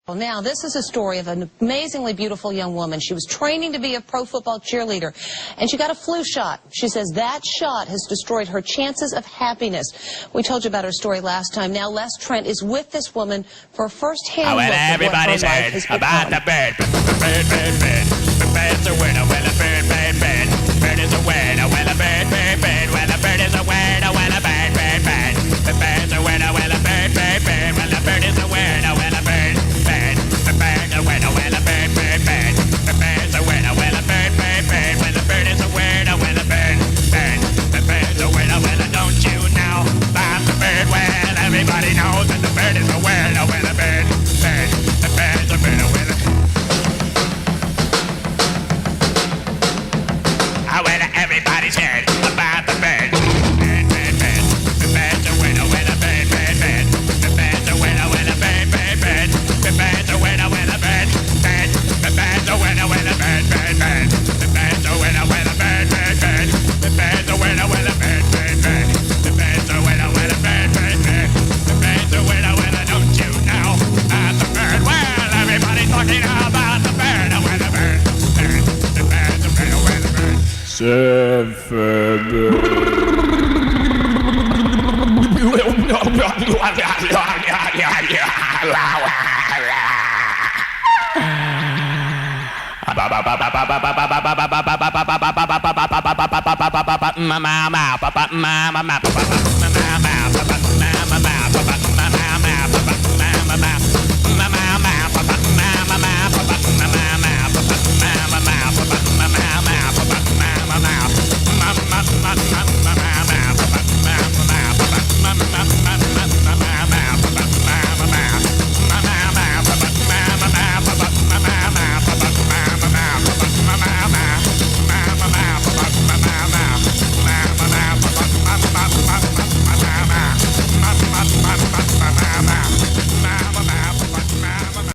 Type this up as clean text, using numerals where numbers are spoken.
Well, now, this is a story of an amazingly beautiful young woman. She was training to be a pro football cheerleader, and she got a flu shot. She says that shot has destroyed her chances of happiness. We told you about her story last time. Now, Les Trent is with this woman for a first-hand look at what her life has become. About the bird. Bird. The bird's a winner. Well, a bird. Bird is a winner. Well, a bird. Well, a bird is a winner. Well, a bird. The bird's a winner. Well, a bird. Well, a bird is a winner. Well, a bird. The bird's a winner. Well, a bird. The bird's a winner. Well, a bird. Well, the bird is a winner. Well, a bird. The bird's a winner. Well, don't you know about the bird? Well, everybody knows that the bird is a winner. Well, a bird. The bird's a winner. Well, everybody's heard about the bird. The bird's a winner. Well, a bird. The bird's a winner. Well, a bird. The bird's a winner. Well, a bird. The bird's a winner. Well, a bird. The bird's a winner. Well, a bird. The bird's a winner. Well, a bird. The bird's a winner. Well, a bird. The bird's a winner. Well, don't you know about the bird? Well, everybody's talking about the bird. Well, the bird. The bird's a winner. Well, the bird. Mama